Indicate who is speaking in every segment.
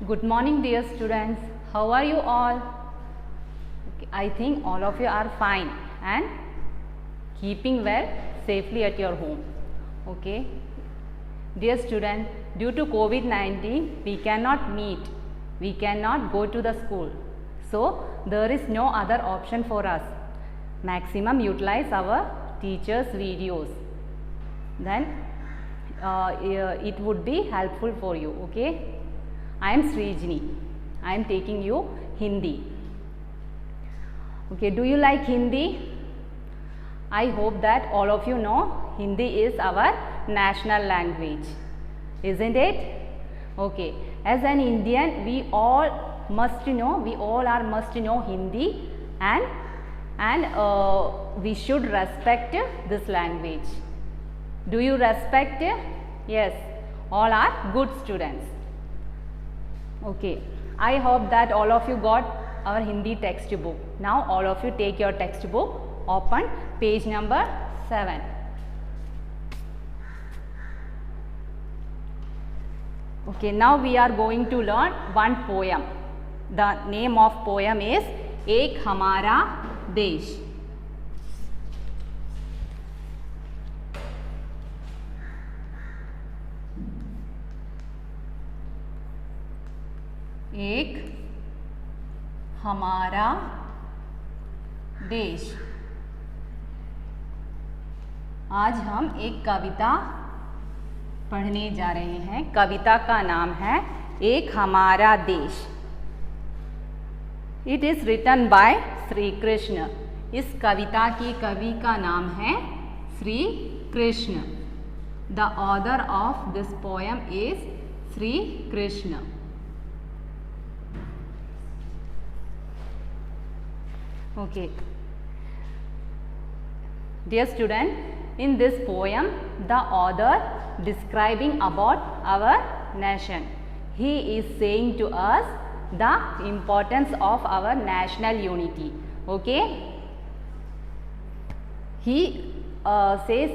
Speaker 1: Good morning, dear students. How are you all? Okay, I think all of you are fine and keeping well safely at your home. Okay. Dear student, due to COVID-19, we cannot meet. We cannot go to the school. So, there is no other option for us. Maximum utilize our teachers' videos. Then it would be helpful for you. Okay. I am Srijini. I am taking you Hindi. Okay, do you like Hindi? I hope that all of you know Hindi is our national language, isn't it? Okay, as an Indian, we all must know Hindi, and we should respect this language. Do you respect? Yes, all are good students. Okay, I hope that all of you got our Hindi textbook. Now all of you take your textbook, open page number 7. Okay, now we are going to learn one poem. The name of poem is Ek Hamara Desh. एक हमारा देश। आज हम एक कविता पढ़ने जा रहे हैं। कविता का नाम है एक हमारा देश। It is written by Shri Krishna. इस कविता की कवि का नाम है Shri Krishna. The author of this poem is Shri Krishna. Okay, dear student, in this poem the author describing about our nation. He is saying to us the importance of our national unity. Okay, he says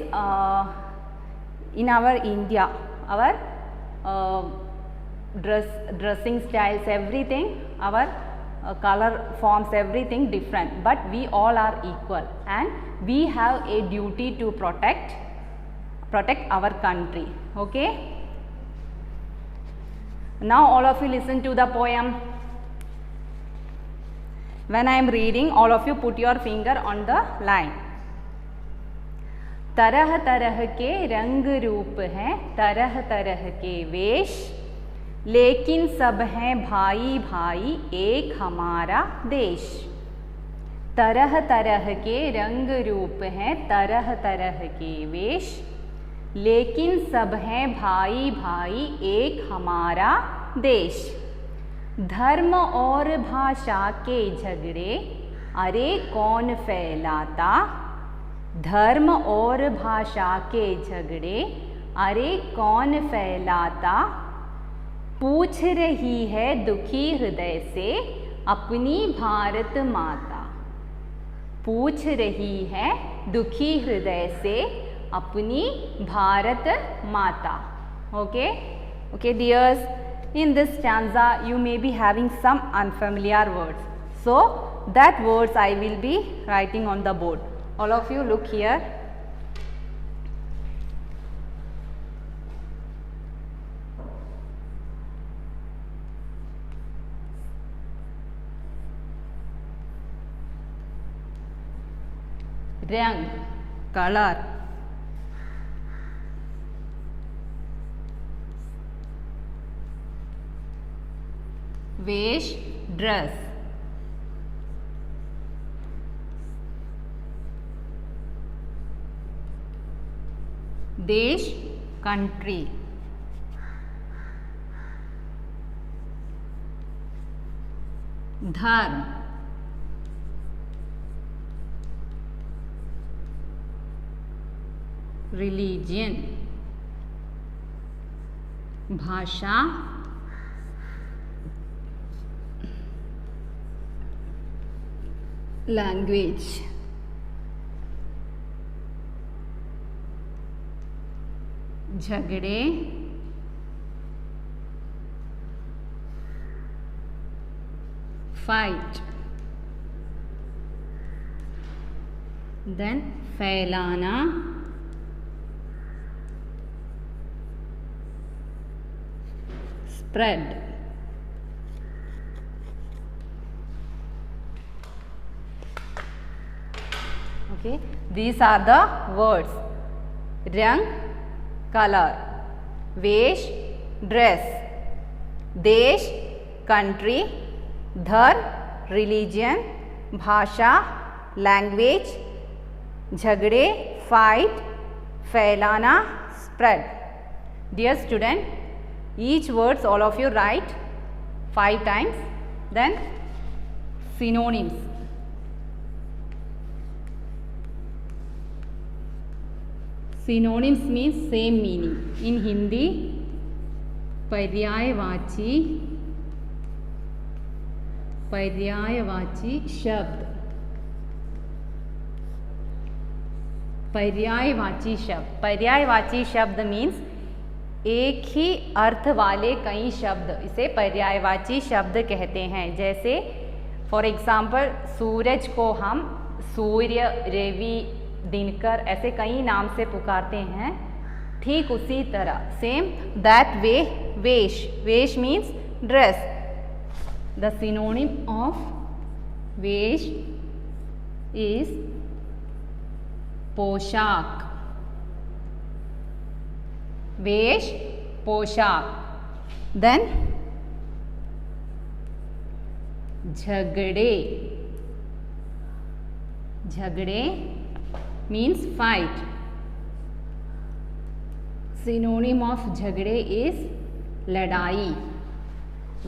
Speaker 1: in our India, our dressing styles, everything, our color forms, everything different, but we all are equal and we have a duty to protect our country. Okay, now all of you listen to the poem. When I am reading, all of you put your finger on the line. तरह तरह के रंग रूप हैं, तरह तरह के वेश, लेकिन सब हैं भाई भाई एक हमारा देश। तरह तरह के रंग रूप हैं, तरह तरह के वेश, लेकिन सब हैं भाई भाई एक हमारा देश। धर्म और भाषा के झगड़े अरे कौन फैलाता, धर्म और भाषा के झगड़े अरे कौन फैलाता, पूछ रही है दुखी हृदय से अपनी भारत माता, पूछ रही है दुखी हृदय से अपनी भारत माता। Okay, okay dears, in this stanza you may be having some unfamiliar words, so that words I will be writing on the board. All of you look here. रंग, कलर, वेश, ड्रेस, देश, कंट्री, धर्म, religion, भाषा, language, झगड़े, fight, then फैलाना, spread. Okay, these are the words. रंग color, वेश dress, देश country, धर्म religion, भाषा language, झगड़े fight, फैलाना spread. Dear student, each words all of you write 5 times. Then synonyms. Synonyms means same meaning. In Hindi, पर्यायवाची शब्द, पर्यायवाची शब्द, पर्यायवाची शब्द मीन्स एक ही अर्थ वाले कई शब्द, इसे पर्यायवाची शब्द कहते हैं. जैसे फॉर एग्जाम्पल सूरज को हम सूर्य, रवि, दिनकर ऐसे कई नाम से पुकारते हैं. ठीक उसी तरह सेम दैट वे वेश, वेश means dress. The synonym of वेश इज पोशाक. वेश पोशाक. देन झगड़े, झगड़े means fight. Synonym of झगड़े is लड़ाई.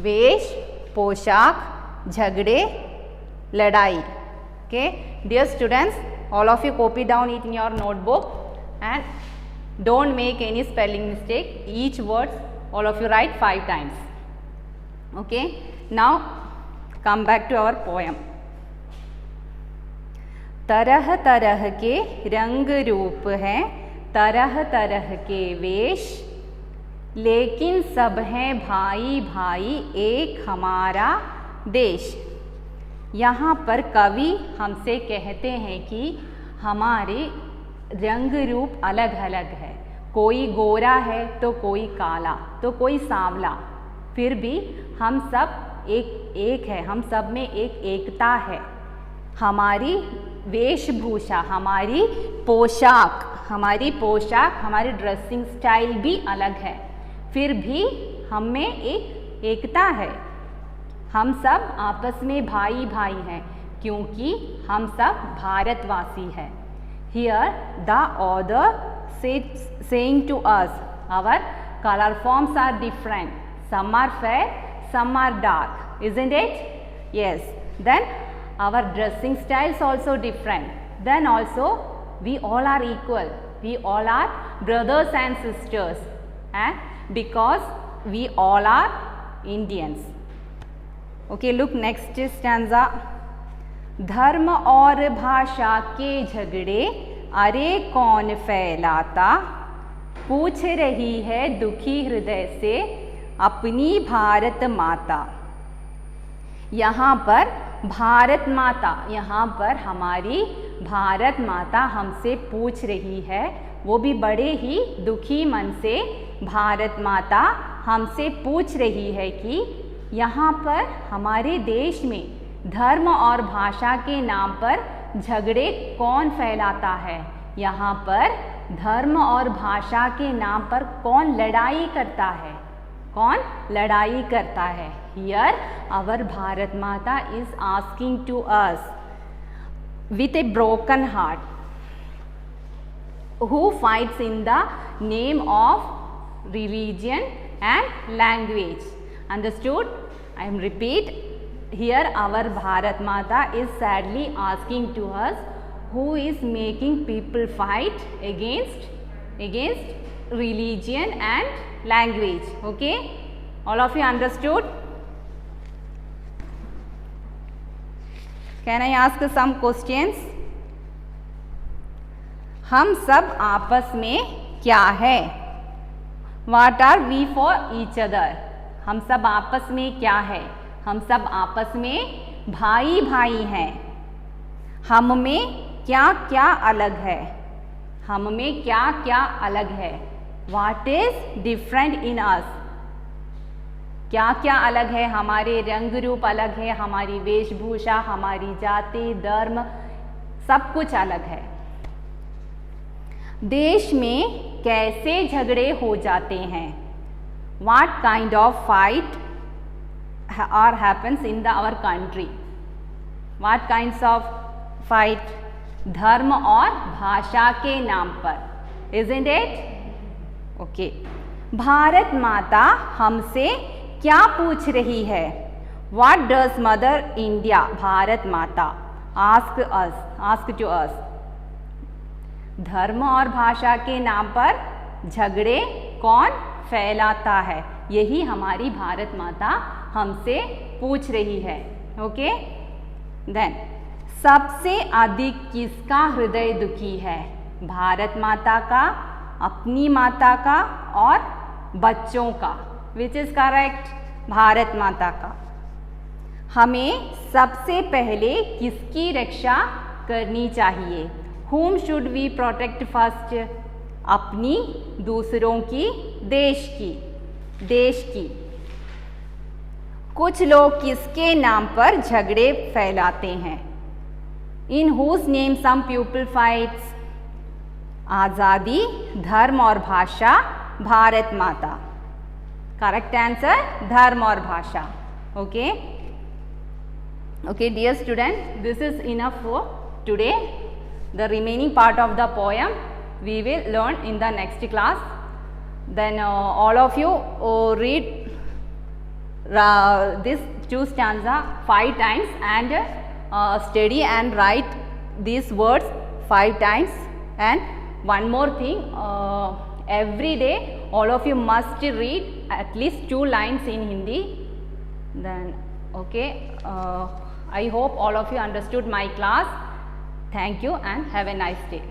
Speaker 1: वेश पोशाक, झगड़े, लड़ाई. Okay, dear students, all of you copy down it in your notebook and don't make any spelling mistake. Each word all of you write 5 times. Okay, now come back to our poem. तरह तरह के रंग रूप हैं, तरह तरह के वेश, लेकिन सब हैं भाई भाई एक हमारा देश. यहाँ पर कवि हमसे कहते हैं कि हमारे रंग रूप अलग अलग है. कोई गोरा है तो कोई काला तो कोई सांवला, फिर भी हम सब एक है. हम सब में एक एकता है. हमारी वेशभूषा, हमारी पोशाक, हमारी ड्रेसिंग स्टाइल भी अलग है, फिर भी हम में एक एकता है. हम सब आपस में भाई भाई हैं क्योंकि हम सब भारतवासी हैं. Here the author saying to us, our color forms are different. Some are fair, some are dark, isn't it? Yes. Then our dressing styles also different. Then also we all are equal. We all are brothers and sisters, and because we all are Indians. Okay, look next stanza. धर्म और भाषा के झगड़े अरे कौन फैलाता, पूछ रही है दुखी हृदय से अपनी भारत माता. यहाँ पर भारत माता, यहाँ पर हमारी भारत माता हमसे पूछ रही है, वो भी बड़े ही दुखी मन से भारत माता हमसे पूछ रही है कि यहाँ पर हमारे देश में धर्म और भाषा के नाम पर झगड़े कौन फैलाता है. यहाँ पर धर्म और भाषा के नाम पर कौन लड़ाई करता है, कौन लड़ाई करता है. Here our Bharat Mata is asking to us with a broken heart, who fights in the name of religion and language. Understood? I am repeat. Here our Bharat Mata is sadly asking to us, who is making people fight against religion and language. Okay, all of you understood? Can I ask some questions? हम सब आपस में क्या है? What are we for each other? हम सब आपस में क्या है? हम सब आपस में भाई भाई हैं। हम में क्या क्या अलग है, हम में क्या क्या अलग है, What is different in us? क्या क्या अलग है, हमारे रंग रूप अलग है, हमारी वेशभूषा, हमारी जाति, धर्म, सब कुछ अलग है। देश में कैसे झगड़े हो जाते हैं, What kind of fight or happens in our country? What kinds of fight? धर्म और भाषा के नाम पर, isn't it? ओके। भारत माता हमसे क्या पूछ रही है, What does mother India, Bharat माता, ask us, ask to us? धर्म और भाषा के नाम पर झगड़े कौन फैलाता है, यही हमारी भारत माता हमसे पूछ रही है। ओके। देन सबसे अधिक किसका हृदय दुखी है, भारत माता का, अपनी माता का और बच्चों का। विच इज करेक्ट, भारत माता का। हमें सबसे पहले किसकी रक्षा करनी चाहिए, Whom should we protect first? अपनी, दूसरों की, देश की, देश की। कुछ लोग किसके नाम पर झगड़े फैलाते हैं, In whose name some people fights? आज़ादी, धर्म और भाषा, भारत माता। करेक्ट आंसर, धर्म और भाषा। Okay okay dear student, this is enough for today. The remaining part of the poem we will learn in the next class. Then all of you read this 2 stanza 5 times and study and write these words 5 times. And one more thing, every day all of you must read at least 2 lines in Hindi. Then okay, I hope all of you understood my class. Thank you and have a nice day.